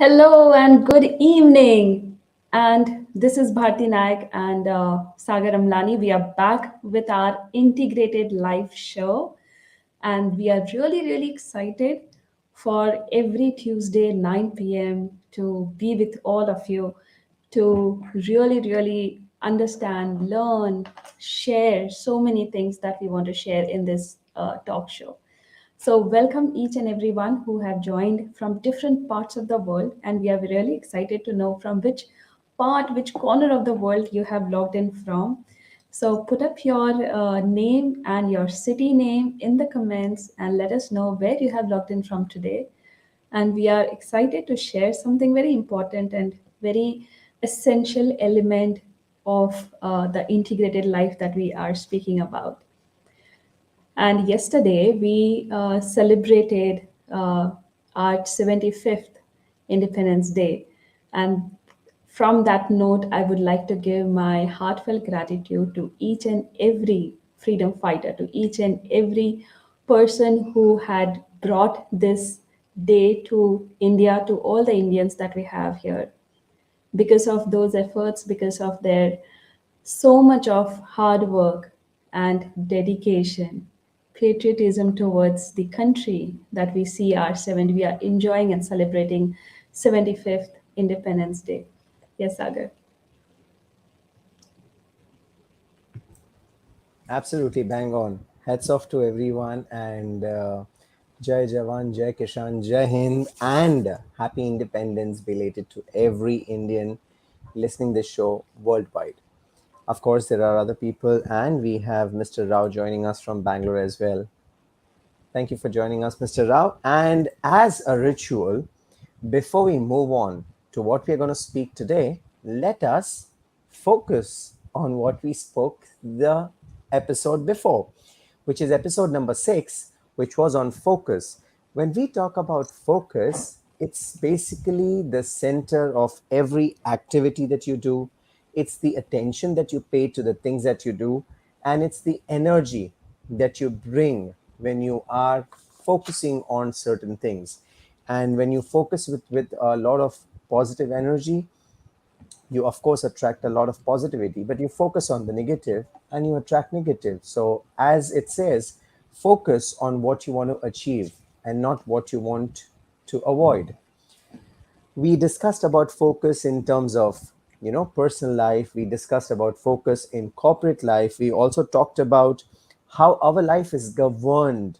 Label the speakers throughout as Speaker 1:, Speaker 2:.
Speaker 1: Hello and good evening. And this is Bharti Naik and Sagar Amlani. We are back with our integrated live show. And we are really, really excited for every Tuesday, 9 p.m., to be with all of you to really, really understand, learn, share so many things that we want to share in this talk show. So, welcome each and everyone who have joined from different parts of the world, and we are really excited to know from which part, which corner of the world you have logged in from. So, put up your name and your city name in the comments and let us know where you have logged in from today. And we are excited to share something very important and very essential element of the integrated life that we are speaking about. And yesterday we celebrated our 75th Independence Day. And from that note, I would like to give my heartfelt gratitude to each and every freedom fighter, to each and every person who had brought this day to India, to all the Indians that we have here. Because of those efforts, because of their so much of hard work and dedication, patriotism towards the country that we are enjoying and celebrating 75th Independence Day. Yes, Sagar.
Speaker 2: Absolutely bang on. Hats off to everyone and Jai Jawan, Jai Kishan, Jai Hind, and happy independence belated to every Indian listening this show worldwide. Of course, there are other people, and we have Mr. Rao joining us from Bangalore as well. Thank you for joining us, Mr. Rao. And as a ritual, before we move on to what we're going to speak today, let us focus on what we spoke the episode before, which is episode number 6, which was on focus. When we talk about focus, it's basically the center of every activity that you do. It's the attention that you pay to the things that you do, and it's the energy that you bring when you are focusing on certain things. And when you focus with a lot of positive energy, you of course attract a lot of positivity, but you focus on the negative and you attract negative. So as it says, focus on what you want to achieve and not what you want to avoid. We discussed about focus in terms of personal life. We discussed about focus in corporate life. We also talked about how our life is governed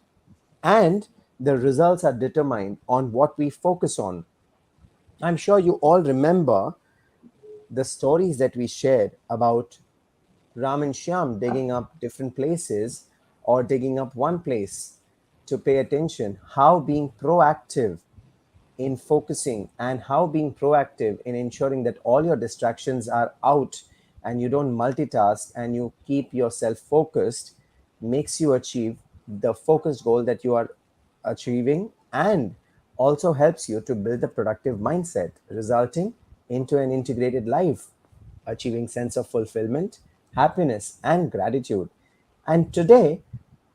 Speaker 2: and the results are determined on what we focus on. I'm sure you all remember the stories that we shared about Ram and Shyam digging up different places or digging up one place to pay attention, how being proactive in focusing and how being proactive in ensuring that all your distractions are out and you don't multitask and you keep yourself focused makes you achieve the focused goal that you are achieving, and also helps you to build a productive mindset resulting into an integrated life, achieving sense of fulfillment, happiness and gratitude. And today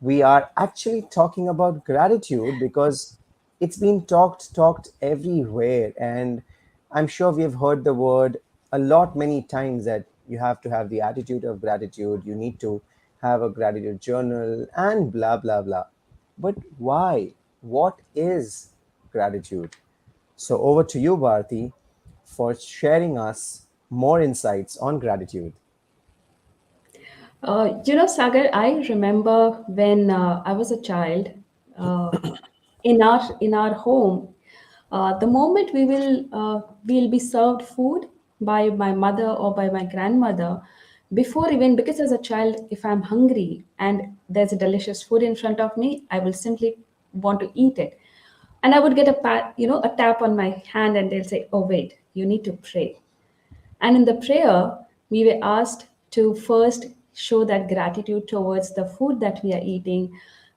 Speaker 2: we are actually talking about gratitude because it's been talked everywhere, and I'm sure we have heard the word a lot many times that you have to have the attitude of gratitude, you need to have a gratitude journal and blah blah blah. But why? What is gratitude? So over to you, Bharti, for sharing us more insights on gratitude.
Speaker 1: Sagar, I remember when I was a child, uh, in our home, the moment we'll be served food by my mother or by my grandmother, before even, because as a child, if I'm hungry and there's a delicious food in front of me, I will simply want to eat it, and I would get a tap on my hand, and they'll say, "Oh wait, you need to pray." And in the prayer, we were asked to first show that gratitude towards the food that we are eating.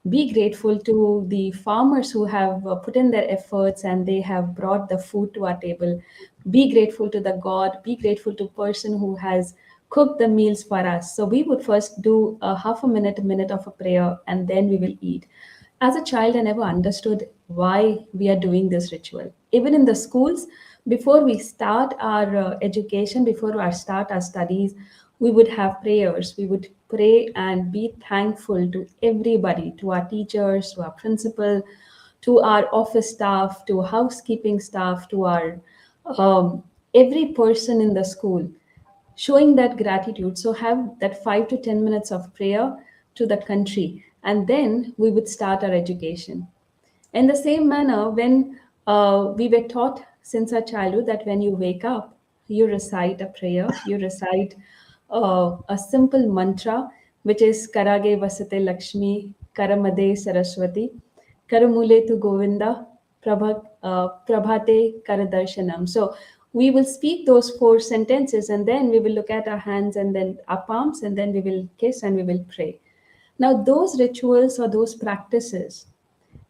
Speaker 1: Be grateful to the farmers who have put in their efforts and they have brought the food to our table. Be grateful to the God. Be grateful to person who has cooked the meals for us. So we would first do a half a minute of a prayer, and then we will eat. As a child, I never understood why we are doing this ritual. Even in the schools, before we start our education, before our start our studies, we would have prayers. We would pray and be thankful to everybody, to our teachers, to our principal, to our office staff, to housekeeping staff, to our every person in the school, showing that gratitude. So have that 5 to 10 minutes of prayer to the country, and then we would start our education. In the same manner, when we were taught since our childhood that when you wake up, you recite a prayer, you recite a simple mantra, which is Karage Vasate Lakshmi, Karamade Saraswati, Karamule tu Govinda, Prabhate Karadarshanam. So we will speak those four sentences, and then we will look at our hands and then our palms, and then we will kiss and we will pray. Now, those rituals or those practices,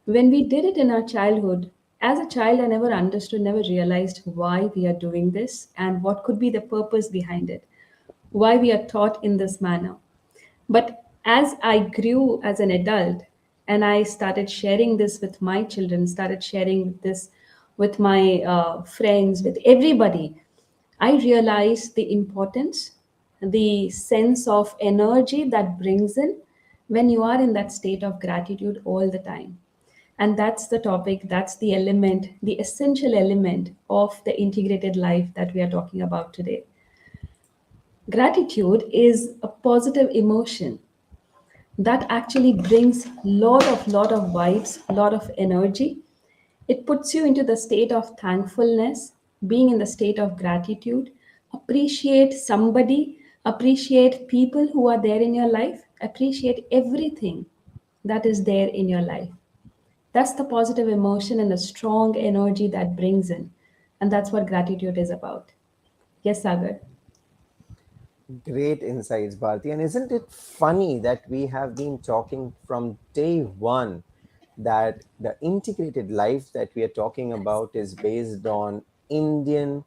Speaker 1: when we did it in our childhood, as a child, I never understood, never realized why we are doing this and what could be the purpose behind it, why we are taught in this manner. But as I grew as an adult and I started sharing this with my children, started sharing this with my friends, with everybody, I realized the importance, the sense of energy that brings in when you are in that state of gratitude all the time. And that's the topic, that's the element, the essential element of the integrated life that we are talking about today. Gratitude is a positive emotion that actually brings lot of vibes, lot of energy. It puts you into the state of thankfulness, being in the state of gratitude. Appreciate somebody, appreciate people who are there in your life, appreciate everything that is there in your life. That's the positive emotion and the strong energy that brings in. And that's what gratitude is about. Yes, Sagar.
Speaker 2: Great insights, Bharti. And isn't it funny that we have been talking from day one that the integrated life that we are talking about is based on Indian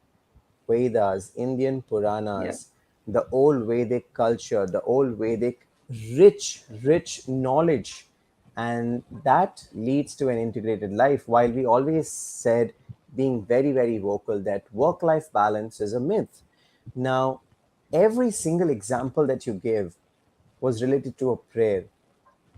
Speaker 2: Vedas, Indian
Speaker 1: Yeah.
Speaker 2: Puranas, the old Vedic culture, the old Vedic rich knowledge. And that leads to an integrated life. While we always said, being very vocal, that work life balance is a myth. Now, every single example that you gave was related to a prayer.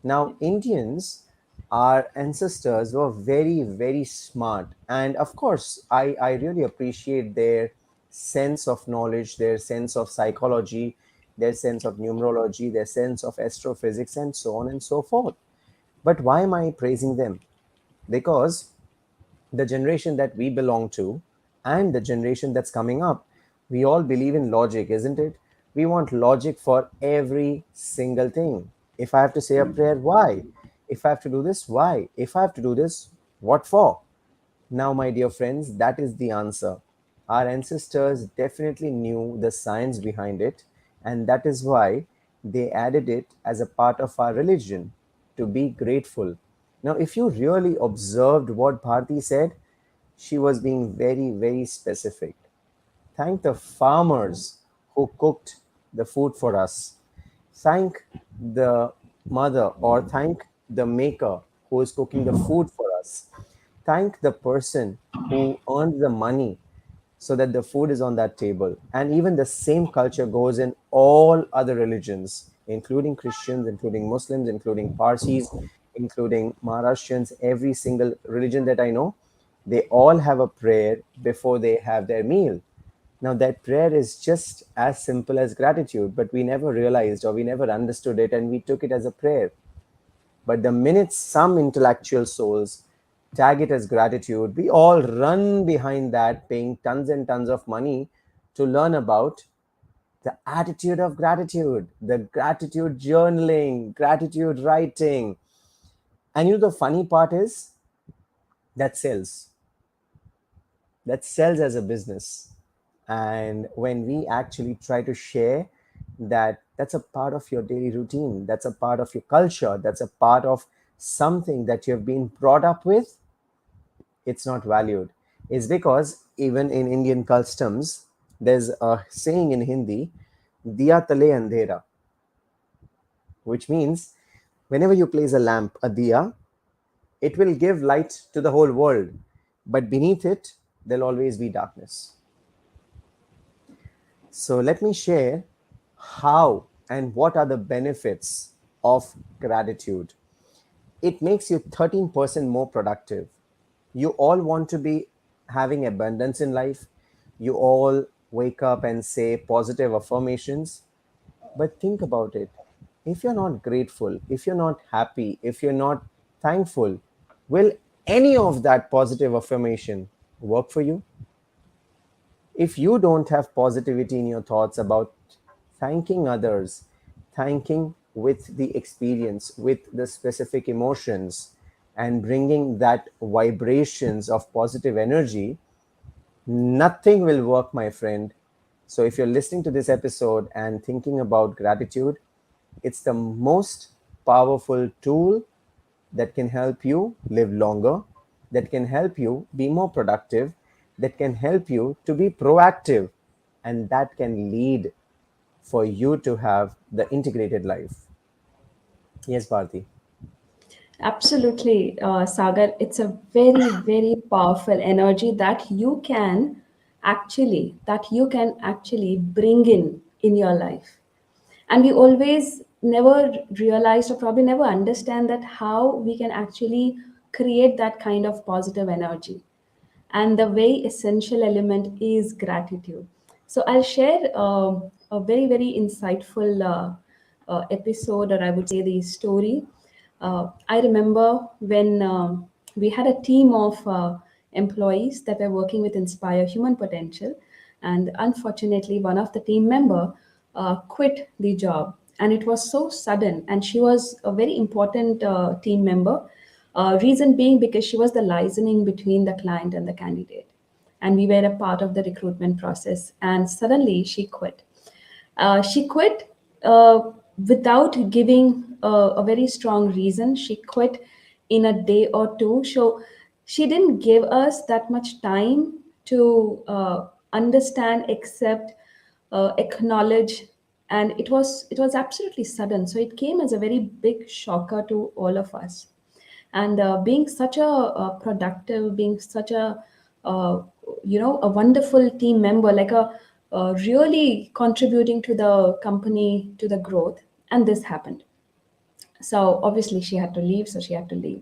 Speaker 2: Now, Indians, our ancestors were very smart. And of course, I really appreciate their sense of knowledge, their sense of psychology, their sense of numerology, their sense of astrophysics, and so on and so forth. But why am I praising them? Because the generation that we belong to and the generation that's coming up, we all believe in logic, isn't it? We want logic for every single thing. If I have to say a prayer, why? If I have to do this, why? If I have to do this, what for? Now, my dear friends, that is the answer. Our ancestors definitely knew the science behind it, and that is why they added it as a part of our religion, to be grateful. Now, if you really observed what Bharti said, she was being very specific. Thank the farmers who cooked the food for us. Thank the mother, or thank the maker who is cooking the food for us. Thank the person who earned the money so that the food is on that table. And even the same culture goes in all other religions, including Christians, including Muslims, including Parsis, including Maharashtrians, every single religion that I know, they all have a prayer before they have their meal. Now, that prayer is just as simple as gratitude, but we never realized or we never understood it and we took it as a prayer. But the minute some intellectual souls tag it as gratitude, we all run behind that, paying tons and tons of money to learn about the attitude of gratitude, the gratitude journaling, gratitude writing. And you know, the funny part is that sells. That sells as a business. And when we actually try to share that, that's a part of your daily routine, that's a part of your culture, that's a part of something that you've been brought up with, it's not valued. It's because even in Indian customs, there's a saying in Hindi, diya tale andhera, which means whenever you place a lamp, a diya, It will give light to the whole world, but beneath it, there'll always be darkness. So let me share how and what are the benefits of gratitude. It makes you 13% more productive. You all want to be having abundance in life. You all wake up and say positive affirmations. But think about it. If you're not grateful, if you're not happy, if you're not thankful, will any of that positive affirmation work for you? If you don't have positivity in your thoughts about thanking others, thanking with the experience, with the specific emotions, and bringing that vibrations of positive energy, nothing will work, my friend. So, if you're listening to this episode and thinking about gratitude, it's the most powerful tool that can help you live longer, that can help you be more productive, that can help you to be proactive, and that can lead for you to have the integrated life. Yes, Bharti.
Speaker 1: Absolutely, Sagar. It's a very, very powerful energy that you can actually bring in your life. And we always never realized or probably never understand that how we can actually create that kind of positive energy, and the very essential element is gratitude. So I'll share a very, very insightful episode, or I would say the story. I remember when we had a team of employees that were working with Inspire Human Potential, and unfortunately one of the team member quit the job, and it was so sudden, and she was a very important team member. Reason being because she was the liaison between the client and the candidate, and we were a part of the recruitment process. And suddenly she quit without giving a very strong reason. She quit in a day or two. So she didn't give us that much time to understand, accept, acknowledge, and it was absolutely sudden. So it came as a very big shocker to all of us. And being such a productive, being such uh, a wonderful team member, like a really contributing to the company, to the growth, and this happened. So obviously she had to leave, so she had to leave.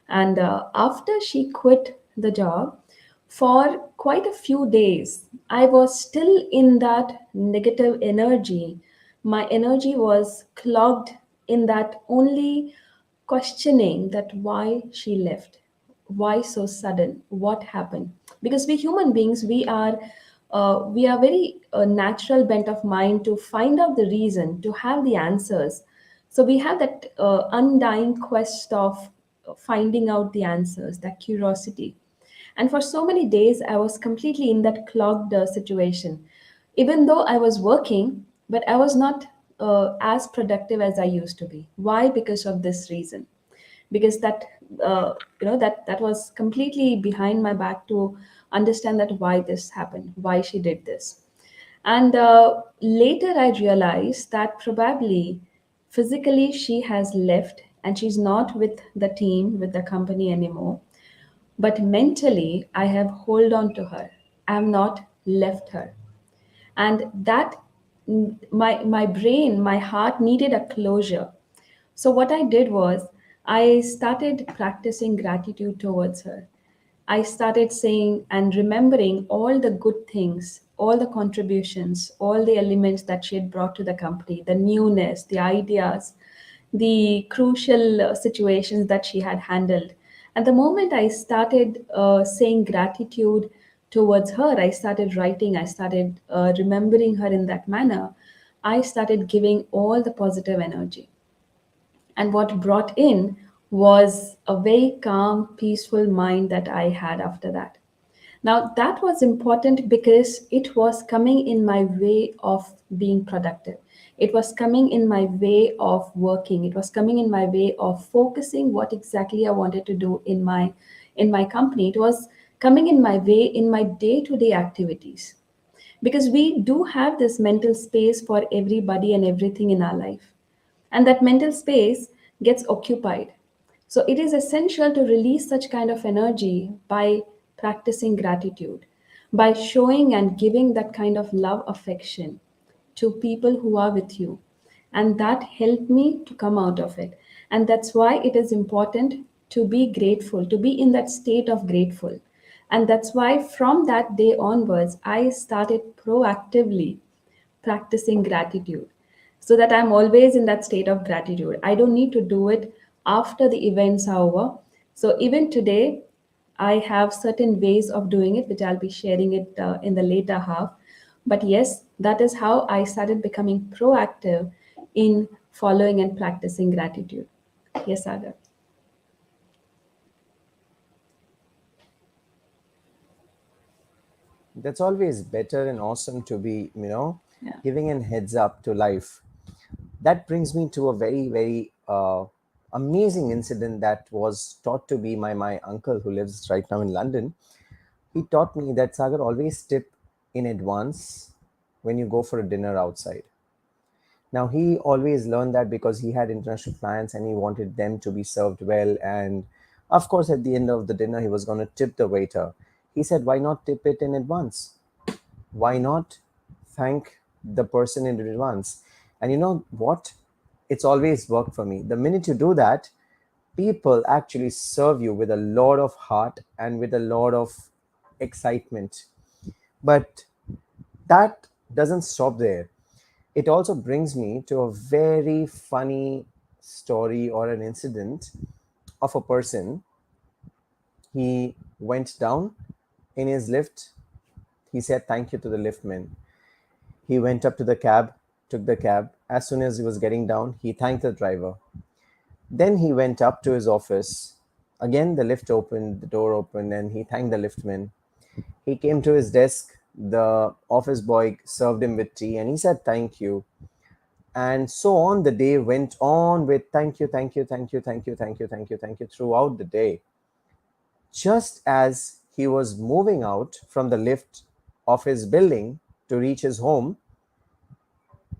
Speaker 1: And after she quit the job, for quite a few days I was still in that negative energy. My energy was clogged in that only questioning that why she left, why so sudden, what happened. Because we human beings, we are very natural bent of mind to find out the reason, to have the answers. So we have that undying quest of finding out the answers, that curiosity. And for so many days I was completely in that clogged situation, even though I was working, but I was not as productive as I used to be. Why? Because of this reason. Because that was completely behind my back to understand that why this happened, why she did this. And later I realized that probably physically she has left and she's not with the team, with the company anymore, but mentally I have hold on to her. I have not left her. And that, my brain, my heart needed a closure. So what I did was I started practicing gratitude towards her. I started saying and remembering all the good things, all the contributions, all the elements that she had brought to the company, the newness, the ideas, the crucial situations that she had handled. And the moment I started saying gratitude towards her, I started writing, I started remembering her in that manner, I started giving all the positive energy. And what brought in was a very calm, peaceful mind that I had after that. Now, that was important because it was coming in my way of being productive. It was coming in my way of working. It was coming in my way of focusing what exactly I wanted to do in my company. It was coming in my way in my day-to-day activities. Because we do have this mental space for everybody and everything in our life, and that mental space gets occupied. So it is essential to release such kind of energy by practicing gratitude, by showing and giving that kind of love affection to people who are with you. And that helped me to come out of it. And that's why it is important to be grateful, to be in that state of grateful. And that's why from that day onwards, I started proactively practicing gratitude so that I'm always in that state of gratitude. I don't need to do it after the events are over. So even today, I have certain ways of doing it, which I'll be sharing it in the later half. But yes, that is how I started becoming proactive in following and practicing gratitude. Yes, Sagar.
Speaker 2: That's always better and awesome to be,
Speaker 1: Yeah.
Speaker 2: giving an heads up to life. That brings me to a very, very amazing incident that was taught to me by my uncle who lives right now in London. He taught me that, Sagar, always tip in advance when you go for a dinner outside. Now, he always learned that because he had international clients and he wanted them to be served well. And of course, at the end of the dinner, he was going to tip the waiter. He said, why not tip it in advance? Why not thank the person in advance? And you know what? It's always worked for me. The minute you do that, people actually serve you with a lot of heart and with a lot of excitement. But that doesn't stop there. It also brings me to a very funny story or an incident of a person. He went down in his lift. He said thank you to the liftman. He went up to the cab, took the cab. As soon as he was getting down, he thanked the driver. Then he went up to his office. Again, the lift opened, the door opened, and he thanked the liftman. He came to his desk. The office boy served him with tea and he said, thank you. And so on, the day went on with thank you, thank you, thank you, thank you, thank you, thank you, thank you throughout the day. Just as he was moving out from the lift of his building to reach his home,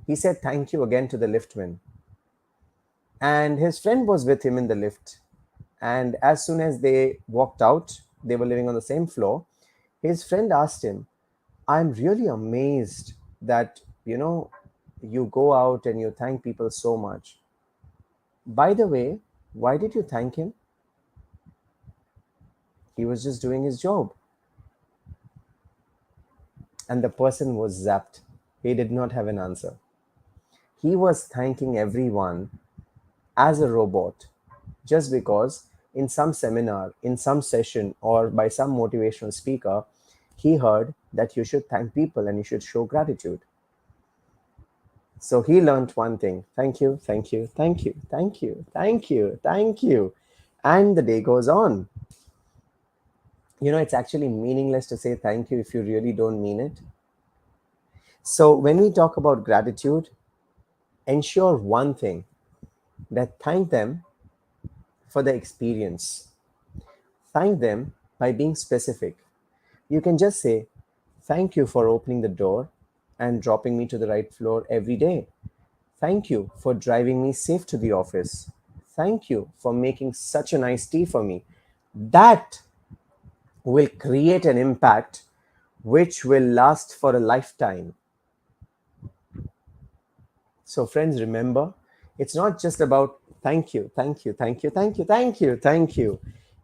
Speaker 2: he said thank you again to the liftman. And his friend was with him in the lift. And as soon as they walked out, they were living on the same floor. His friend asked him, I'm really amazed that, you go out and you thank people so much. By the way, why did you thank him? He was just doing his job. And the person was zapped. He did not have an answer. He was thanking everyone as a robot just because in some seminar, in some session, or by some motivational speaker, he heard that you should thank people and you should show gratitude. So he learned one thing: thank you, thank you, thank you, thank you, thank you, thank you. And the day goes on. It's actually meaningless to say thank you if you really don't mean it. So when we talk about gratitude, ensure one thing, that thank them for the experience. Thank them by being specific. You can just say, thank you for opening the door and dropping me to the right floor every day. Thank you for driving me safe to the office. Thank you for making such a nice tea for me. That will create an impact which will last for a lifetime. So, friends, remember, it's not just about thank you, thank you, thank you, thank you, thank you, thank you.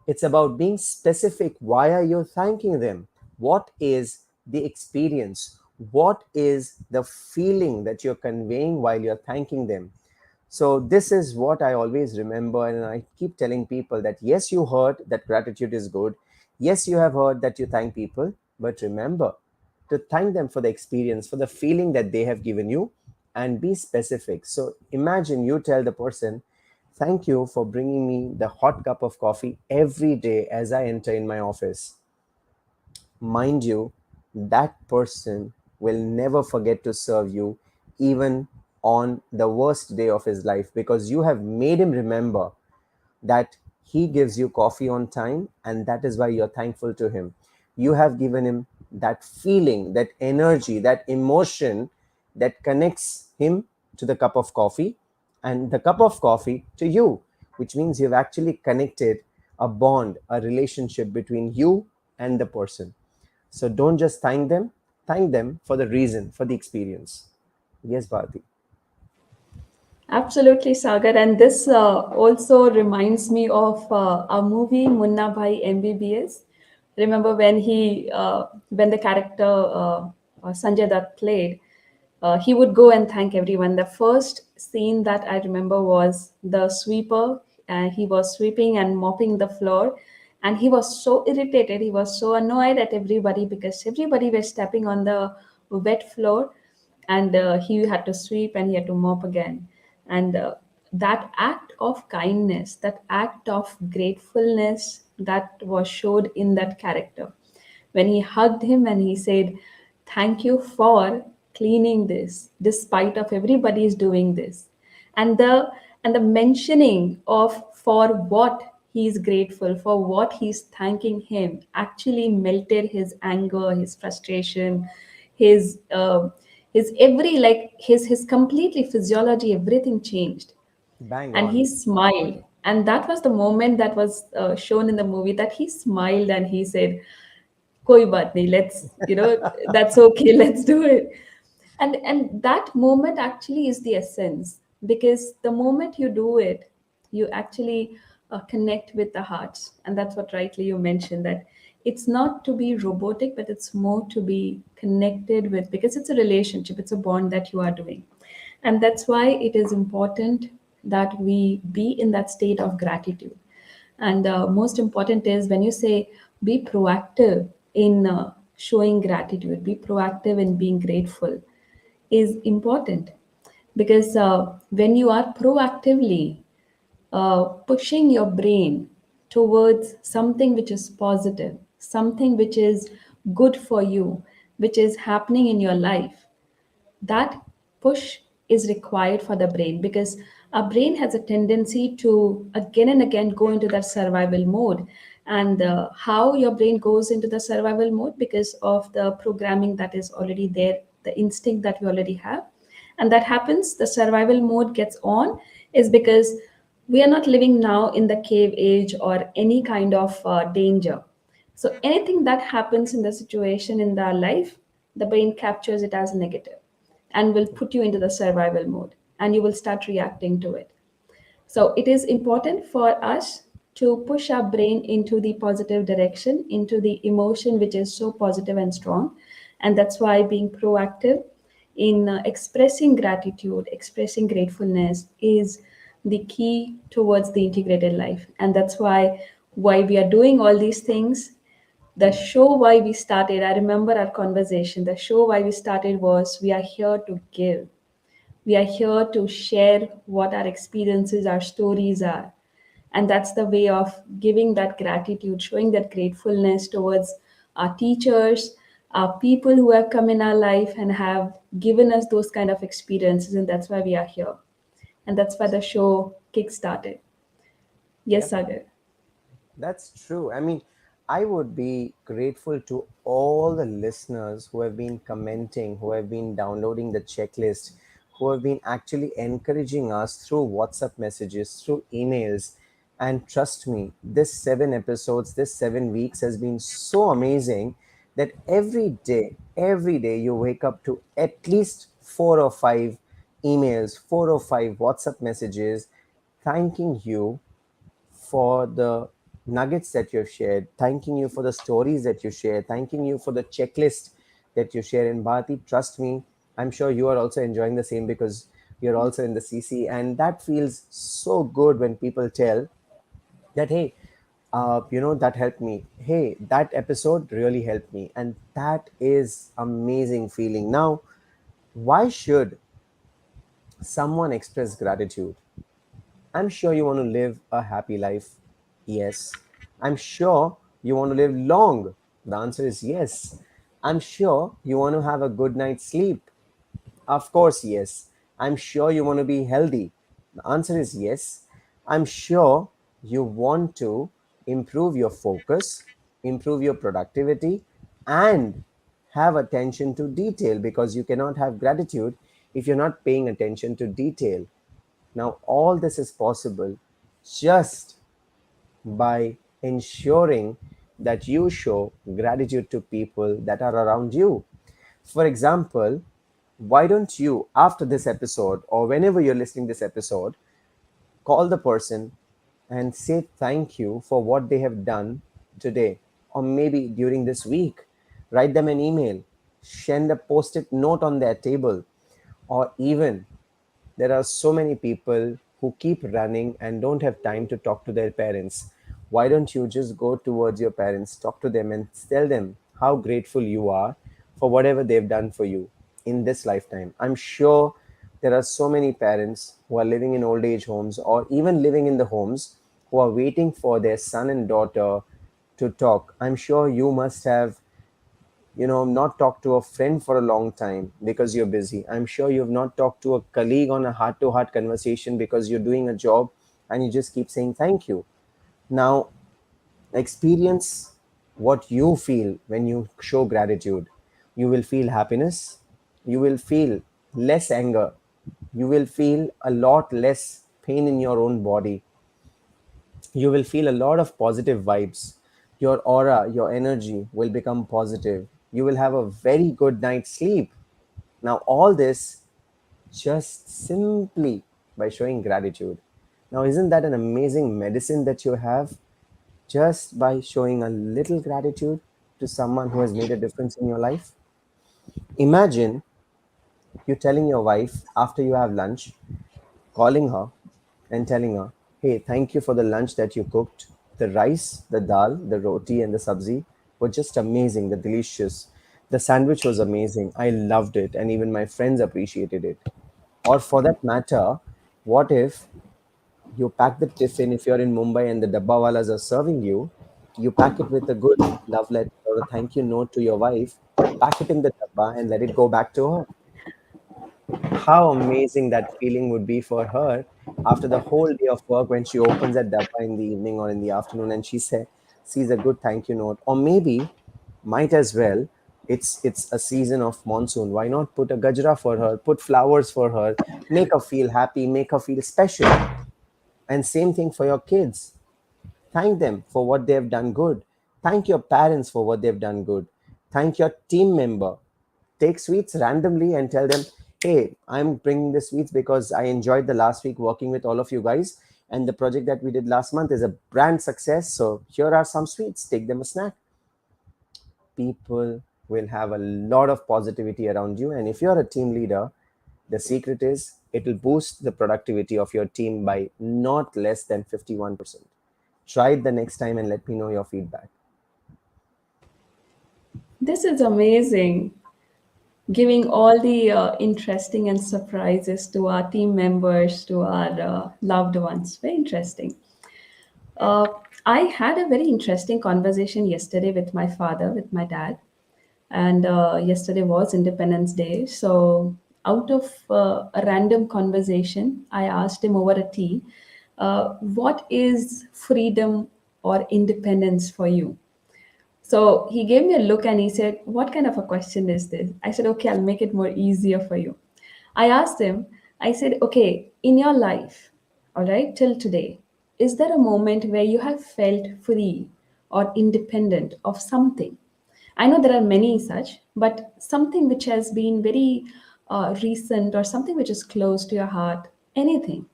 Speaker 2: It's about being specific. Why are you thanking them? What is the experience? What is the feeling that you're conveying while you're thanking them? So, this is what I always remember. And I keep telling people that yes, you heard that gratitude is good. Yes, you have heard that you thank people. But remember to thank them for the experience, for the feeling that they have given you, and be specific. So, imagine you tell the person, thank you for bringing me the hot cup of coffee every day as I enter in my office. Mind you, that person will never forget to serve you even on the worst day of his life, because you have made him remember that he gives you coffee on time, and that is why you're thankful to him. You have given him that feeling, that energy, that emotion that connects him to the cup of coffee and the cup of coffee to you. which means you've actually connected a bond, a relationship between you and the person. So don't just thank them for the reason, for the experience. Yes, Bharti.
Speaker 1: Absolutely, Sagar. And this also reminds me of a movie, Munna Bhai MBBS. Remember when the character Sanjay Dutt played, he would go and thank everyone. The first scene that I remember was the sweeper. He was sweeping and mopping the floor, and he was so irritated. He was so annoyed at everybody because everybody was stepping on the wet floor, and he had to sweep and he had to mop again. And that act of kindness, that act of gratefulness that was showed in that character, when he hugged him and he said, "Thank you for cleaning this, despite of everybody is doing this." And the mentioning of for what he is grateful, for what he's thanking him, actually melted his anger, his frustration, his his every like his completely physiology, everything changed.
Speaker 2: Bang
Speaker 1: And he
Speaker 2: on.
Speaker 1: smiled, and that was the moment that was shown in the movie, that he smiled and he said, "Koi baat nahi, let's, that's okay, let's do it." And that moment actually is the essence, because the moment you do it, you actually connect with the hearts. And that's what rightly you mentioned, that it's not to be robotic, but it's more to be connected with, because it's a relationship, it's a bond that you are doing. And that's why it is important that we be in that state of gratitude. And most important is, when you say be proactive in showing gratitude, be proactive in being grateful, is important. Because when you are proactively pushing your brain towards something which is positive, something which is good for you, which is happening in your life, that push is required for the brain, because our brain has a tendency to again and again go into that survival mode. And how your brain goes into the survival mode, because of the programming that is already there, the instinct that we already have. And that happens, the survival mode gets on, is because we are not living now in the cave age or any kind of danger. So anything that happens in the situation in our life, the brain captures it as negative and will put you into the survival mode, and you will start reacting to it. So it is important for us to push our brain into the positive direction, into the emotion which is so positive and strong. And that's why being proactive in expressing gratitude, expressing gratefulness is the key towards the integrated life. And that's why we are doing all these things. The show why we started, I remember our conversation, the show why we started was, we are here to give, we are here to share what our experiences, our stories are. And that's the way of giving that gratitude, showing that gratefulness towards our teachers, our people who have come in our life and have given us those kind of experiences. And that's why we are here. And that's why the show kick-started. Yes,
Speaker 2: Yep.
Speaker 1: Sagar.
Speaker 2: That's true. I mean, I would be grateful to all the listeners who have been commenting, who have been downloading the checklist, who have been actually encouraging us through WhatsApp messages, through emails. And trust me, this 7 episodes, this 7 weeks has been so amazing that every day you wake up to at least 4 or 5 emails, 4 or 5 WhatsApp messages thanking you for the nuggets that you've shared, thanking you for the stories that you share, thanking you for the checklist that you share. In Bharti, trust me, I'm sure you are also enjoying the same because you're also in the CC. And that feels so good when people tell that, hey, that helped me. Hey, that episode really helped me. And that is amazing feeling. Now, why should someone express gratitude? I'm sure you want to live a happy life. Yes. I'm sure you want to live long. The answer is yes. I'm sure you want to have a good night's sleep. Of course, yes. I'm sure you want to be healthy. The answer is yes. I'm sure you want to improve your focus, improve your productivity, and have attention to detail, because you cannot have gratitude if you're not paying attention to detail. Now, all this is possible just by ensuring that you show gratitude to people that are around you. For example, why don't you, after this episode or whenever you're listening this episode, call the person and say thank you for what they have done today or maybe during this week. Write them an email, send a post-it note on their table, or even there are so many people who keep running and don't have time to talk to their parents. Why don't you just go towards your parents, talk to them, and tell them how grateful you are for whatever they've done for you in this lifetime? I'm sure there are so many parents who are living in old age homes or even living in the homes who are waiting for their son and daughter to talk. I'm sure you must have not talked to a friend for a long time because you're busy. I'm sure you've not talked to a colleague on a heart to heart conversation because you're doing a job and you just keep saying thank you. Now, experience what you feel when you show gratitude. You will feel happiness, you will feel less anger, you will feel a lot less pain in your own body, you will feel a lot of positive vibes. Your aura, your energy will become positive. You will have a very good night's sleep. Now, all this just simply by showing gratitude. Now, isn't that an amazing medicine that you have just by showing a little gratitude to someone who has made a difference in your life? Imagine you telling your wife after you have lunch, calling her and telling her, hey, thank you for the lunch that you cooked. The rice, the dal, the roti, and the sabzi were just amazing, the delicious. The sandwich was amazing. I loved it, and even my friends appreciated it. Or for that matter, what if you pack the tiffin if you're in Mumbai and the dabbawalas are serving you? You pack it with a good love letter or a thank you note to your wife, pack it in the dabba and let it go back to her. How amazing that feeling would be for her after the whole day of work when she opens that dabba in the evening or in the afternoon and sees a good thank you note. Or maybe, might as well, it's a season of monsoon. Why not put a gajra for her, put flowers for her, make her feel happy, make her feel special. And same thing for your kids. Thank them for what they have done good. Thank your parents for what they've done good. Thank your team member. Take sweets randomly and tell them, hey, I'm bringing the sweets because I enjoyed the last week working with all of you guys. And the project that we did last month is a brand success. So here are some sweets. Take them a snack. People will have a lot of positivity around you. And if you're a team leader, the secret is it will boost the productivity of your team by not less than 51%. Try it the next time and let me know your feedback.
Speaker 1: This is amazing. Giving all the interesting and surprises to our team members, to our loved ones. Very interesting. Uh, I had a very interesting conversation yesterday with my father, with my dad, and yesterday was Independence Day. So, out of a random conversation, I asked him over a tea, what is freedom or independence for you? So he gave me a look and he said, what kind of a question is this? I said, okay, I'll make it more easier for you. I asked him, I said, okay, in your life, all right, till today, is there a moment where you have felt free or independent of something? I know there are many such, but something which has been very recent or something which is close to your heart, anything.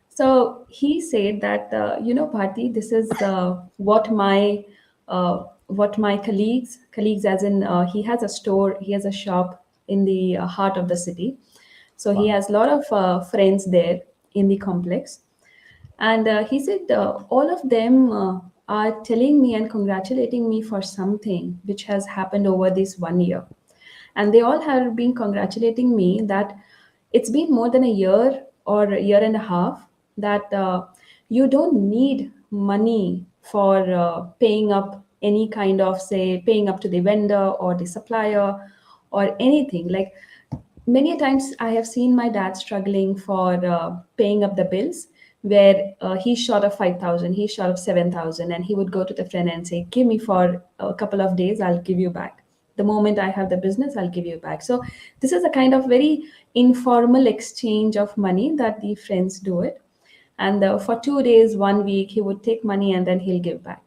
Speaker 1: So he said that Bharti, this is what my colleagues as in he has a store, he has a shop in the heart of the city. So he
Speaker 2: Wow.
Speaker 1: has a lot of friends there in the complex, and he said all of them are telling me and congratulating me for something which has happened over this 1 year, and they all have been congratulating me that it's been more than a year or a year and a half that you don't need money for paying up any kind of, say, paying up to the vendor or the supplier or anything. Like, many a times I have seen my dad struggling for paying up the bills, where he's short of 5,000, he's short of 7,000, and he would go to the friend and say, give me for a couple of days, I'll give you back. The moment I have the business, I'll give you back. So this is a kind of very informal exchange of money that the friends do it. And for 2 days, 1 week, he would take money and then he'll give back.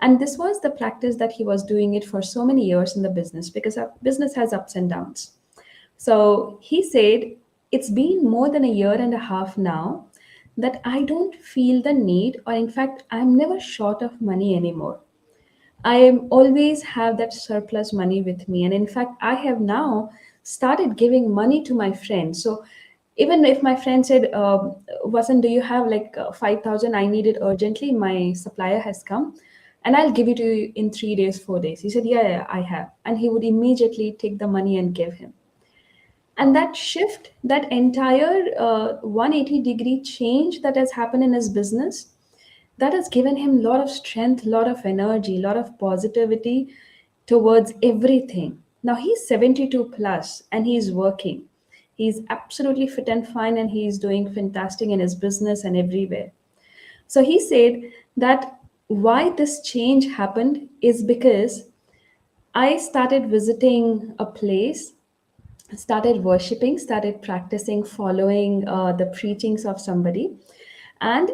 Speaker 1: And this was the practice that he was doing it for so many years in the business, because our business has ups and downs. So he said, it's been more than a year and a half now that I don't feel the need, or in fact, I'm never short of money anymore. I always have that surplus money with me. And in fact, I have now started giving money to my friends. So even if my friend said, Vasan, do you have like 5,000? I need it urgently. My supplier has come and I'll give it to you in 3 days, 4 days. He said, yeah, I have. And he would immediately take the money and give him. And that shift, that entire 180-degree change that has happened in his business, that has given him a lot of strength, a lot of energy, a lot of positivity towards everything. Now he's 72 plus and he's working. He's absolutely fit and fine and he's doing fantastic in his business and everywhere. So he said that why this change happened is because I started visiting a place, started worshiping, started practicing, following the preachings of somebody. And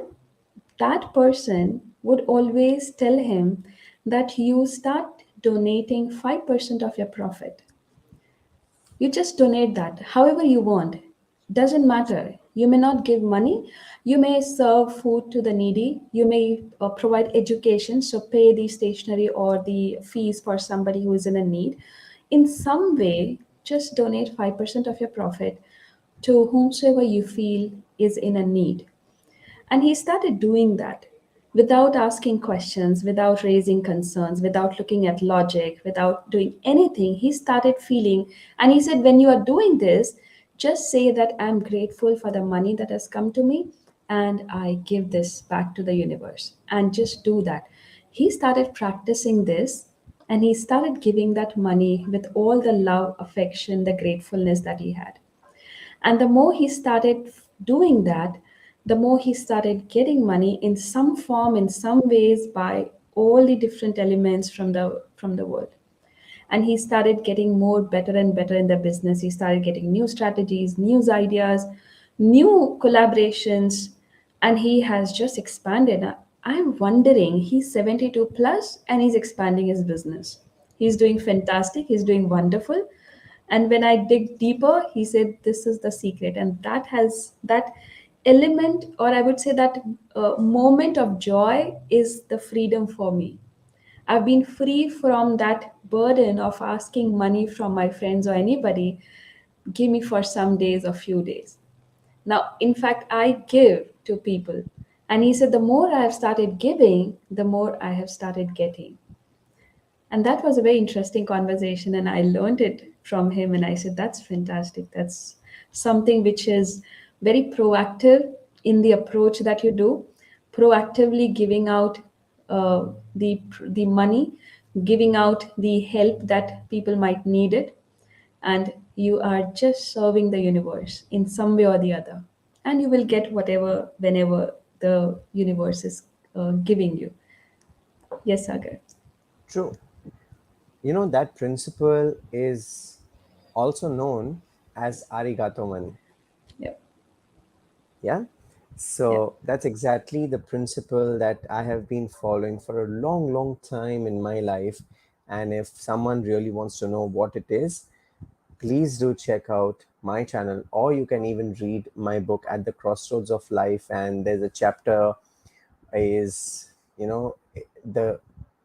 Speaker 1: that person would always tell him that you start donating 5% of your profit. You just donate that however you want. Doesn't matter. You may not give money. You may serve food to the needy. You may provide education, so pay the stationery or the fees for somebody who is in a need. In some way, just donate 5% of your profit to whomsoever you feel is in a need. And he started doing that without asking questions, without raising concerns, without looking at logic, without doing anything. He started feeling, and he said, when you are doing this, just say that I'm grateful for the money that has come to me and I give this back to the universe. And just do that. He started practicing this and he started giving that money with all the love, affection, the gratefulness that he had. And the more he started doing that, the more he started getting money in some form, in some ways, by all the different elements from the world. And he started getting more better and better in the business. He started getting new strategies, new ideas, new collaborations, and he has just expanded. I'm wondering, he's 72 plus and he's expanding his business. He's doing fantastic, he's doing wonderful. And when I dig deeper, he said this is the secret. And that has that element, or I would say that moment of joy is the freedom for me. I've been free from that burden of asking money from my friends or anybody, give me for some days or few days. Now, in fact, I give to people. And he said, the more I have started giving, the more I have started getting. And that was a very interesting conversation. And I learned it from him. And I said, that's fantastic. That's something which is very proactive in the approach that you do, proactively giving out the money, giving out the help that people might need it. And you are just serving the universe in some way or the other. And you will get whatever, whenever the universe is giving you. Yes, Sagar.
Speaker 2: True. That principle is also known as arigato money.
Speaker 1: Yep.
Speaker 2: Yeah.
Speaker 1: Yeah.
Speaker 2: So that's exactly the principle that I have been following for a long, long time in my life. And if someone really wants to know what it is, please do check out my channel, or you can even read my book At the Crossroads of Life. And there's a chapter is, the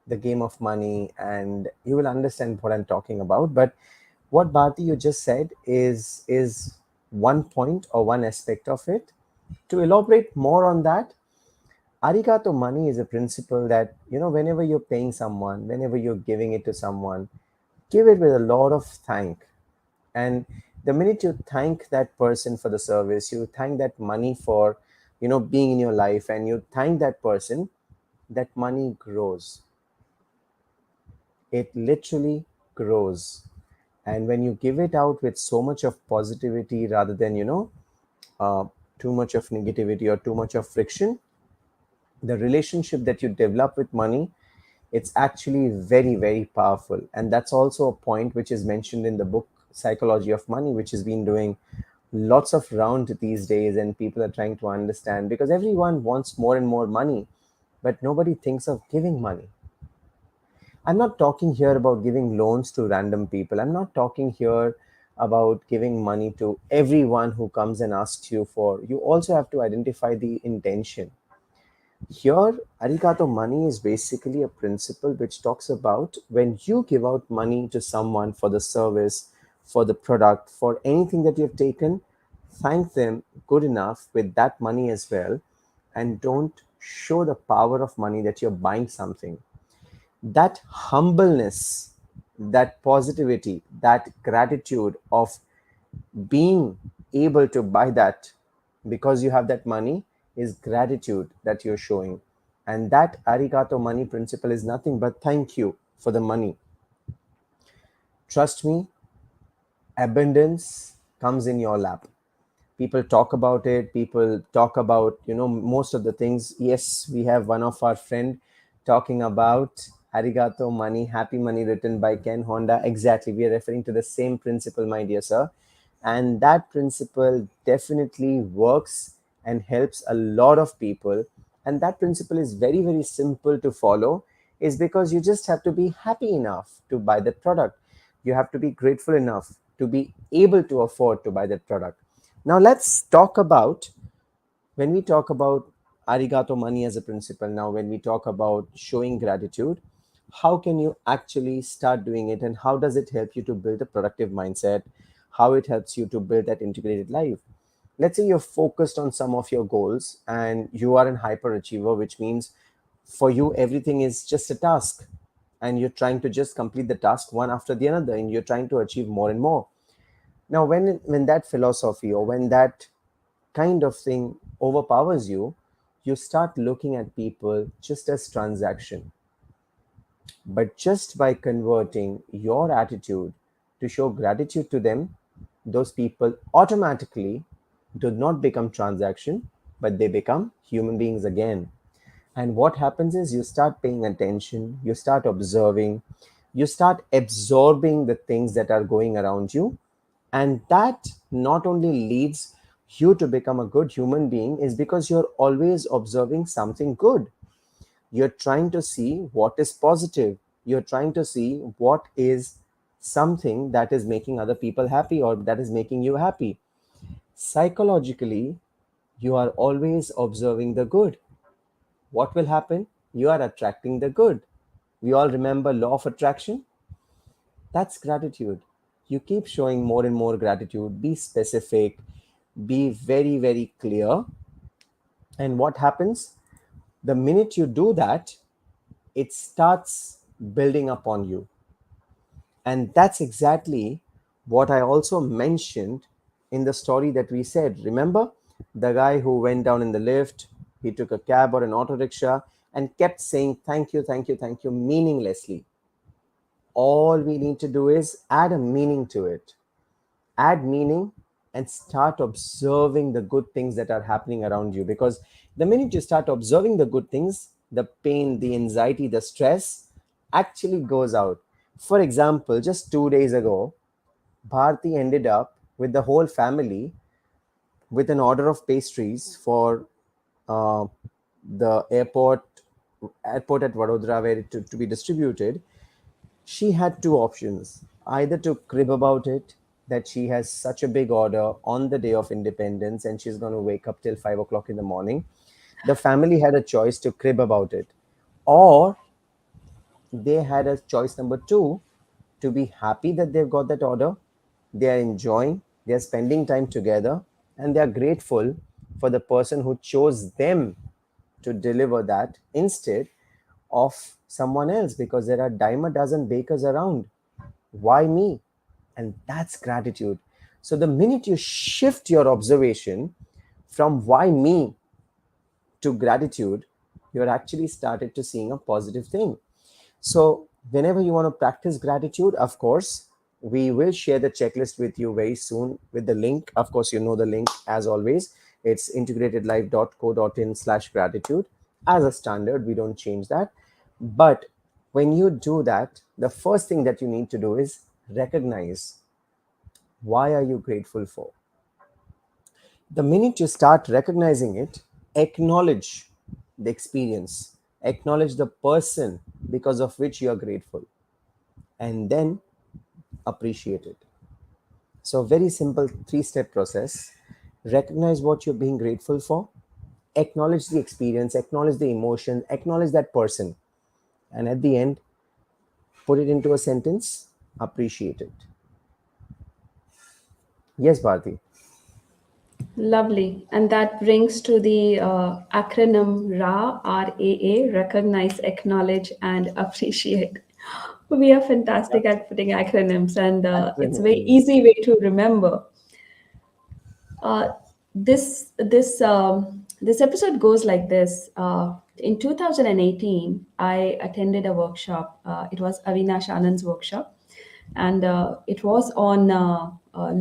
Speaker 2: the game of money, and you will understand what I'm talking about. But what Bharti you just said is one point or one aspect of it. To elaborate more on that, arigato money is a principle that, whenever you're paying someone, whenever you're giving it to someone, give it with a lot of thank. And the minute you thank that person for the service, you thank that money for, being in your life, and you thank that person, that money grows. It literally grows. And when you give it out with so much of positivity rather than, uh, too much of negativity or too much of friction, the relationship that you develop with money, it's actually very, very powerful. And that's also a point which is mentioned in the book Psychology of Money, which has been doing lots of round these days, and people are trying to understand because everyone wants more and more money, but nobody thinks of giving money. I'm not talking here about giving loans to random people. I'm not talking here about giving money to everyone who comes and asks you for. You also have to identify the intention. Here, arigato money is basically a principle which talks about when you give out money to someone for the service, for the product, for anything that you've taken, thank them good enough with that money as well, and don't show the power of money that you're buying something. That humbleness, that positivity, that gratitude of being able to buy that because you have that money is gratitude that you're showing. And that arigato money principle is nothing but thank you for the money. Trust me, abundance comes in your lap. People talk about it, people talk about, most of the things. Yes, we have one of our friend talking about arigato money, happy money, written by Ken Honda. Exactly, we are referring to the same principle, my dear sir. And that principle definitely works and helps a lot of people. And that principle is very, very simple to follow, is because you just have to be happy enough to buy that product. You have to be grateful enough to be able to afford to buy that product. Now let's talk about, when we talk about arigato money as a principle, now when we talk about showing gratitude, how can you actually start doing it, and how does it help you to build a productive mindset? How it helps you to build that integrated life? Let's say you're focused on some of your goals and you are an hyperachiever, which means for you everything is just a task, and you're trying to just complete the task one after the other, and you're trying to achieve more and more. Now when that philosophy, or when that kind of thing overpowers you, you start looking at people just as transaction. But just by converting your attitude to show gratitude to them, those people automatically do not become transaction, but they become human beings again. And what happens is you start paying attention, you start observing, you start absorbing the things that are going around you. And that not only leads you to become a good human being, is because you're always observing something good. You're trying to see what is positive. You're trying to see what is something that is making other people happy or that is making you happy. Psychologically, you are always observing the good. What will happen? You are attracting the good. We all remember law of attraction. That's gratitude. You keep showing more and more gratitude. Be specific, be very, very clear. And what happens? The minute you do that, it starts building up on you. And that's exactly what I also mentioned in the story that we said. Remember the guy who went down in the lift, he took a cab or an auto rickshaw and kept saying, thank you, thank you, thank you, meaninglessly. All we need to do is add a meaning to it. Add meaning and start observing the good things that are happening around you. Because the minute you start observing the good things, the pain, the anxiety, the stress actually goes out. For example, just 2 days ago, Bharti ended up with the whole family with an order of pastries for uh, the airport at Vadodara, where to be distributed. She had two options: either to crib about it, that she has such a big order on the day of independence and she's going to wake up till 5 o'clock in the morning. The family had a choice to crib about it, or they had a choice number two, to be happy that they've got that order, they are enjoying, they are spending time together, and they are grateful for the person who chose them to deliver that instead of someone else, because there are dime a dozen bakers around. Why me? And that's gratitude. So the minute you shift your observation from why me to gratitude, you're actually started to seeing a positive thing. So whenever you want to practice gratitude, of course, we will share the checklist with you very soon with the link. Of course, you know the link as always. It's integratedlife.co.in/gratitude. As a standard, we don't change that. But when you do that, the first thing that you need to do is recognize, why are you grateful for? The minute you start recognizing it, acknowledge the experience, acknowledge the person because of which you are grateful, and then appreciate it. So, very simple three-step process. Recognize what you're being grateful for, acknowledge the experience, acknowledge the emotion, acknowledge that person, and at the end, put it into a sentence, appreciate it. Yes, Bharti.
Speaker 1: Lovely. And that brings to the acronym RAA, recognize, acknowledge, and appreciate. We are fantastic
Speaker 2: Yep.
Speaker 1: at putting acronyms, and it's a very
Speaker 2: Acronyms.
Speaker 1: easy way to remember. Uh, this episode goes like this. In 2018, I attended a workshop. It was Avinash Anand's workshop, and it was on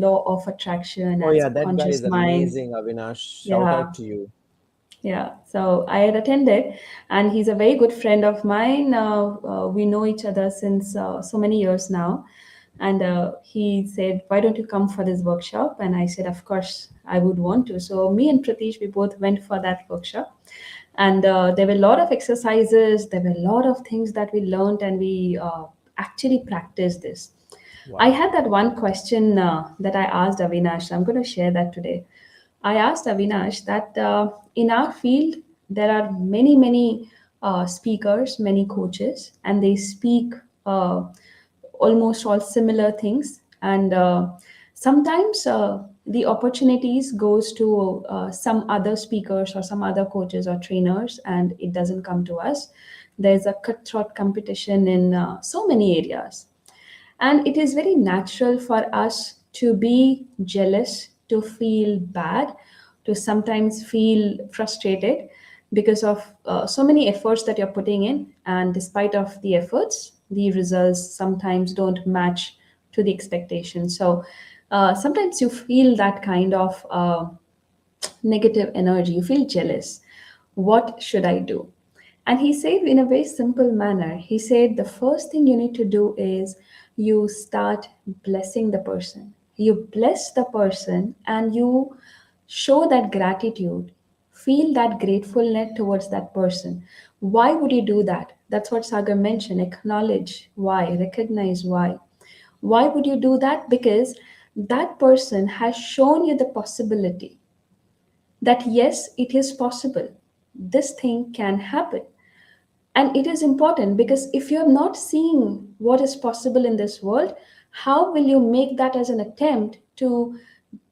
Speaker 1: law of attraction
Speaker 2: Oh
Speaker 1: and
Speaker 2: yeah, that guy is
Speaker 1: subconscious mind.
Speaker 2: amazing, Avinash. Shout
Speaker 1: Yeah,
Speaker 2: out to you.
Speaker 1: yeah. So I had attended, and he's a very good friend of mine. We know each other since so many years now. And he said, "Why don't you come for this workshop?" And I said, "Of course, I would want to." So me and Pratish, we both went for that workshop. And there were a lot of exercises, there were a lot of things that we learned, and we actually practiced this. I
Speaker 2: Wow.
Speaker 1: had that one question that I asked Avinash. I'm going to share that today. I asked Avinash that in our field, there are many, many speakers, many coaches, and they speak almost all similar things. And sometimes the opportunities goes to some other speakers or some other coaches or trainers, and it doesn't come to us. There's a cutthroat competition in so many areas, and it is very natural for us to be jealous, to feel bad, to sometimes feel frustrated because of so many efforts that you're putting in. And despite of the efforts, the results sometimes don't match to the expectation. So sometimes you feel that kind of negative energy, you feel jealous. What should I do? And he said in a very simple manner, he said, the first thing you need to do is you start blessing the person. You bless the person and you show that gratitude, feel that gratefulness towards that person. Why would you do that? That's what Sagar mentioned. Acknowledge why, recognize why. Why would you do that? Because that person has shown you the possibility that yes, it is possible. This thing can happen. And it is important because if you're not seeing what is possible in this world, how will you make that as an attempt to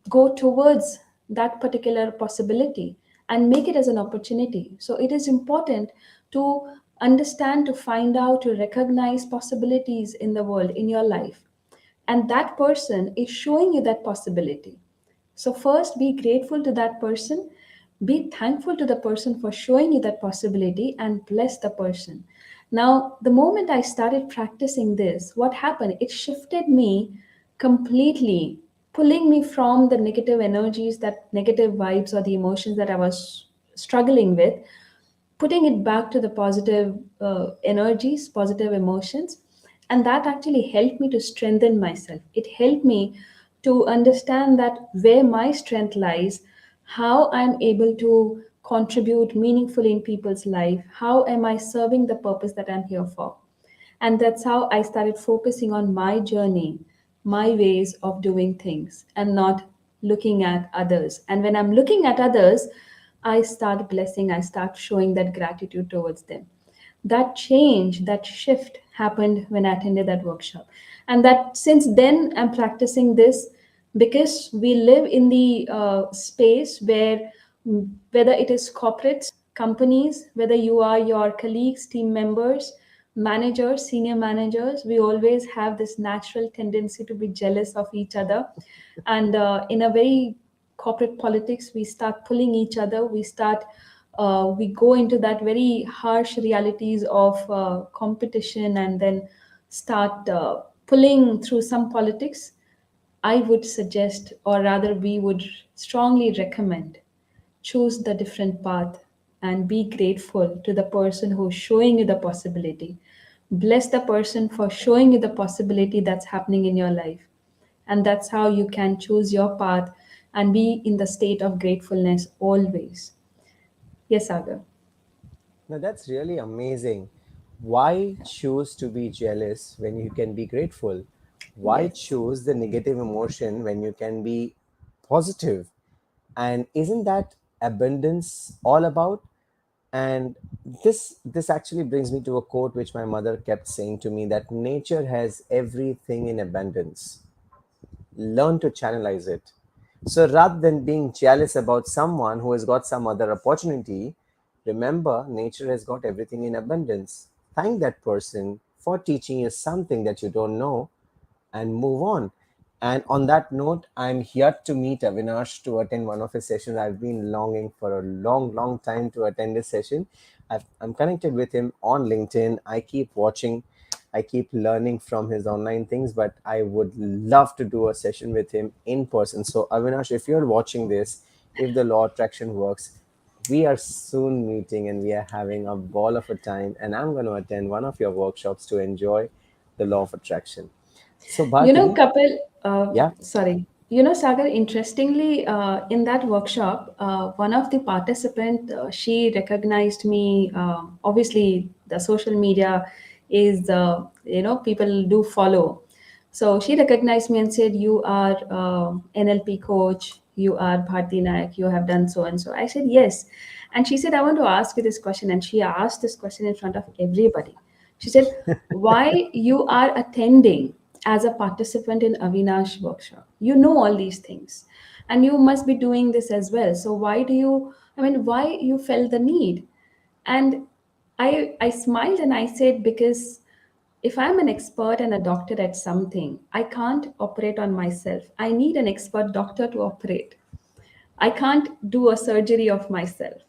Speaker 1: go towards that particular possibility and make it as an opportunity? So it is important to understand, to find out, to recognize possibilities in the world, in your life. And that person is showing you that possibility. So, first, be grateful to that person, be thankful to the person for showing you that possibility, and bless the person. Now, the moment I started practicing this, what happened? It shifted me completely, pulling me from the negative energies, that negative vibes, or the emotions that I was struggling with, putting it back to the positive energies, positive emotions. And that actually helped me to strengthen myself. It helped me to understand that where my strength lies, how I'm able to contribute meaningfully in people's life, how am I serving the purpose that I'm here for. And that's how I started focusing on my journey, my ways of doing things, and not looking at others. And when I'm looking at others, I start blessing, I start showing that gratitude towards them. That change, that shift happened when I attended that workshop. And that since then, I'm practicing this because we live in the space where, whether it is corporates, companies, whether you are your colleagues, team members, managers, senior managers, we always have this natural tendency to be jealous of each other. And in a very corporate politics, we start pulling each other. We go into that very harsh realities of competition, and then start pulling through some politics. I would suggest, or rather, we would strongly recommend, choose the different path and be grateful to the person who's showing you the possibility. Bless the person for showing you the possibility that's happening in your life. And that's how you can choose your path and be in the state of gratefulness always. Yes, Sagar.
Speaker 2: Now that's really amazing. Why choose to be jealous when you can be grateful? Why
Speaker 1: Yes.
Speaker 2: choose the negative emotion when you can be positive? And isn't that abundance all about? And this actually brings me to a quote which my mother kept saying to me, that nature has everything in abundance. Learn to channelize it. So rather than being jealous about someone who has got some other opportunity, remember nature has got everything in abundance. Thank that person for teaching you something that you don't know, and move on. And on that note, I'm here to meet Avinash to attend one of his sessions. I've been longing for a long, long time to attend this session. I'm connected with him on LinkedIn. I keep watching, I keep learning from his online things, but I would love to do a session with him in person. So, Avinash, if you're watching this, if the law of attraction works, we are soon meeting and we are having a ball of a time. And I'm going to attend one of your workshops to enjoy the law of attraction. So, Bharti,
Speaker 1: Kapil,
Speaker 2: yeah,
Speaker 1: sorry. Sagar, interestingly, in that workshop, one of the participant, she recognized me. Obviously, the social media is, people do follow. So she recognized me and said, "You are NLP coach. You are Bharti Nayak. You have done so and so." I said, "Yes." And she said, "I want to ask you this question." And she asked this question in front of everybody. She said, "Why you are attending as a participant in Avinash workshop? You know all these things, and you must be doing this as well. So why do you? I mean, why you felt the need?" And I smiled and I said, "Because if I'm an expert and a doctor at something, I can't operate on myself. I need an expert doctor to operate. I can't do a surgery of myself.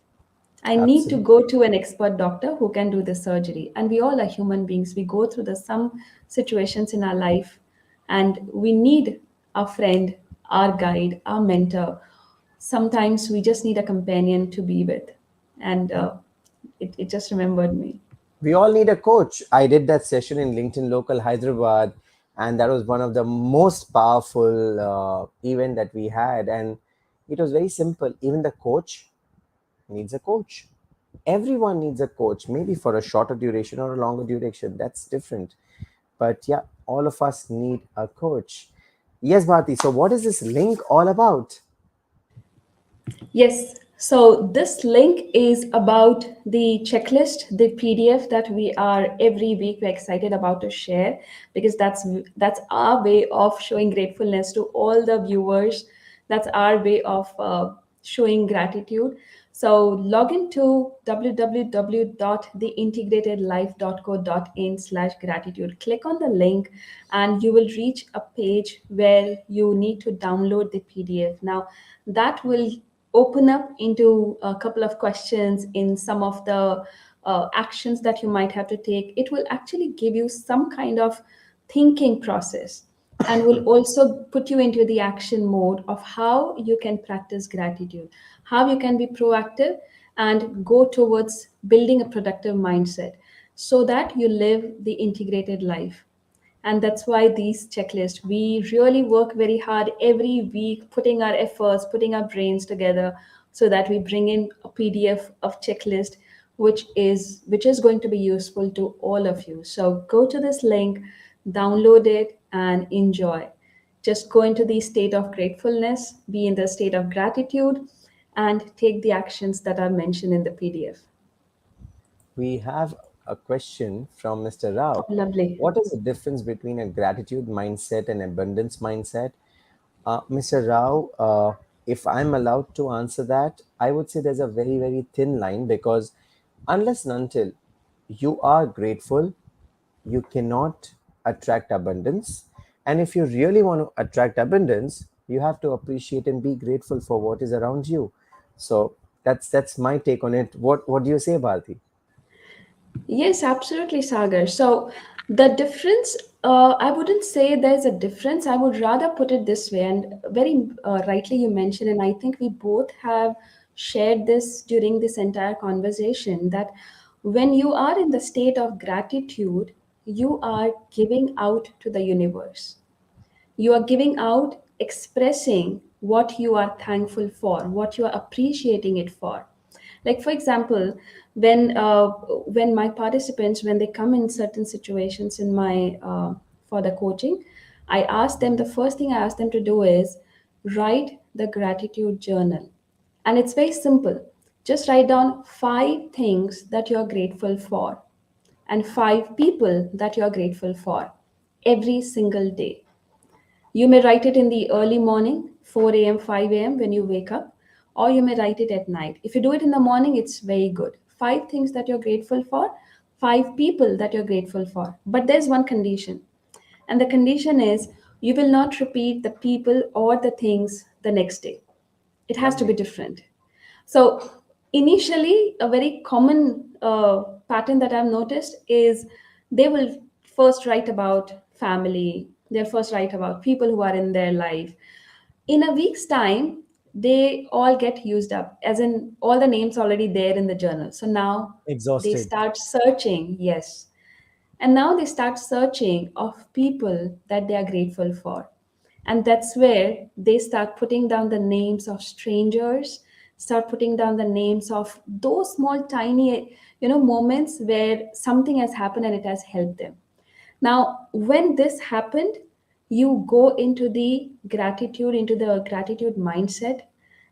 Speaker 1: I need to go
Speaker 2: absolutely.
Speaker 1: to an expert doctor who can do the surgery." And we all are human beings. We go through the some situations in our life, and we need a friend, our guide, our mentor. Sometimes we just need a companion to be with. And it just remembered me.
Speaker 2: We all need a coach. I did that session in LinkedIn Local Hyderabad, and that was one of the most powerful event that we had. And it was very simple. Even the coach needs a coach. Everyone needs a coach, maybe for a shorter duration or a longer duration. That's different. But yeah, all of us need a coach. Yes, Bharti. So, what is this link all about?
Speaker 1: Yes. So this link is about the checklist, the PDF that we are every week we're excited about to share, because that's our way of showing gratefulness to all the viewers. That's our way of showing gratitude. So log into www.theintegratedlife.co.in/gratitude. Click on the link and you will reach a page where you need to download the PDF. Now that will open up into a couple of questions in some of the actions that you might have to take. It will actually give you some kind of thinking process and will also put you into the action mode of how you can practice gratitude, how you can be proactive and go towards building a productive mindset so that you live the integrated life. And that's why these checklists, we really work very hard every week, putting our efforts, putting our brains together so that we bring in a PDF of checklist, which is going to be useful to all of you. So go to this link, download it and enjoy. Just go into the state of gratefulness, be in the state of gratitude, and take the actions that are mentioned in the PDF.
Speaker 2: We have a question from Mr. Rao.
Speaker 1: Oh, lovely.
Speaker 2: What is the difference between a gratitude mindset and abundance mindset? Mr. Rao, if I'm allowed to answer that, I would say there's a very, very thin line, because unless and until you are grateful, you cannot attract abundance. And if you really want to attract abundance, you have to appreciate and be grateful for what is around you. So that's my take on it. What do you say, Bharti?
Speaker 1: Yes, absolutely, Sagar. So the difference, I wouldn't say there's a difference. I would rather put it this way, and very rightly you mentioned, and I think we both have shared this during this entire conversation, that when you are in the state of gratitude, you are giving out to the universe. You are giving out, expressing what you are thankful for, what you are appreciating it for. Like for example, when my participants, when they come in certain situations in my for the coaching, I ask them, the first thing I ask them to do is write the gratitude journal. And it's very simple. Just write down 5 things that you're grateful for and 5 people that you're grateful for every single day. You may write it in the early morning, 4 a.m., 5 a.m., when you wake up, or you may write it at night. If you do it in the morning, it's very good. 5 things that you're grateful for, 5 people that you're grateful for. But there's one condition, and the condition is you will not repeat the people or the things the next day. It has to be
Speaker 2: Lovely.
Speaker 1: different. So, initially, a very common pattern that I've noticed is they will first write about family, they'll first write about people who are in their life. In a week's time, they all get used up, as in all the names already there in the journal. So now they
Speaker 2: Exhausted.
Speaker 1: start searching, yes. And now they start searching of people that they are grateful for. And that's where they start putting down the names of strangers, start putting down the names of those small, tiny, moments where something has happened and it has helped them. Now, when this happened, you go into the gratitude mindset,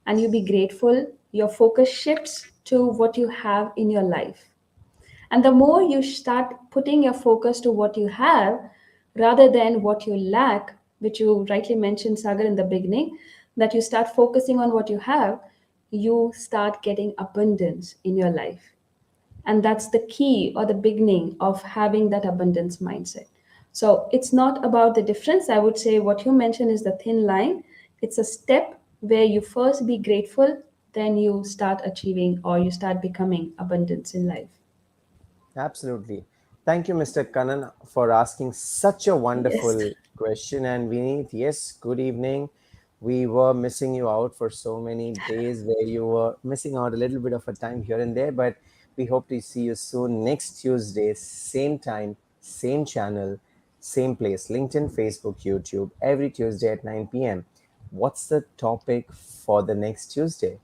Speaker 1: and you be grateful. Your focus shifts to what you have in your life. And the more you start putting your focus to what you have rather than what you lack, which you rightly mentioned, Sagar, in the beginning, that you start focusing on what you have, you start getting abundance in your life. And that's the key or the beginning of having that abundance mindset. So it's not about the difference. I would say what you mentioned is the thin line. It's a step where you first be grateful, then you start achieving or you start becoming abundance in life.
Speaker 2: Absolutely. Thank you, Mr. Kanan, for asking such a
Speaker 1: Yes.
Speaker 2: wonderful question. And Vineet, yes, good evening. We were missing you out for so many days where you were missing out a little bit of a time here and there, but we hope to see you soon next Tuesday, same time, same channel, same place, LinkedIn, Facebook, YouTube, every Tuesday at 9 p.m. What's the topic for the next Tuesday?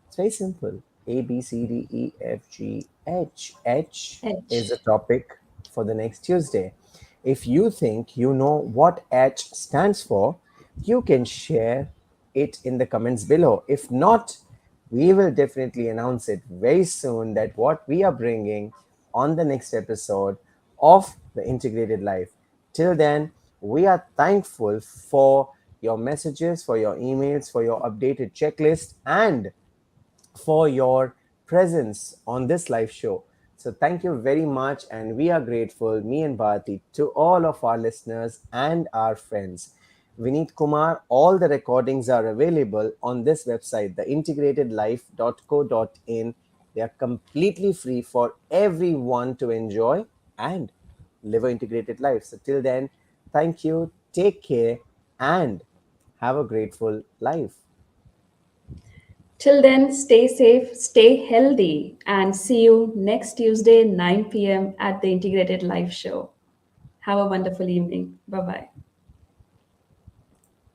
Speaker 2: It's very simple. A, B, C, D, E, F, G, H. H is
Speaker 1: Edge.
Speaker 2: the topic for the next Tuesday. If you think you know what H stands for, you can share it in the comments below. If not, we will definitely announce it very soon that what we are bringing on the next episode of the integrated life. Till then, we are thankful for your messages, for your emails, for your updated checklist, and for your presence on this live show. So, thank you very much, and we are grateful, me and Bharati, to all of our listeners and our friends. Vineet Kumar, all the recordings are available on this website, theintegratedlife.co.in. They are completely free for everyone to enjoy and live an integrated life. So, till then, thank you, take care, and have a grateful life.
Speaker 1: Till then, stay safe, stay healthy, and see you next Tuesday, 9 p.m. at the Integrated Live Show. Have a wonderful evening. Bye bye.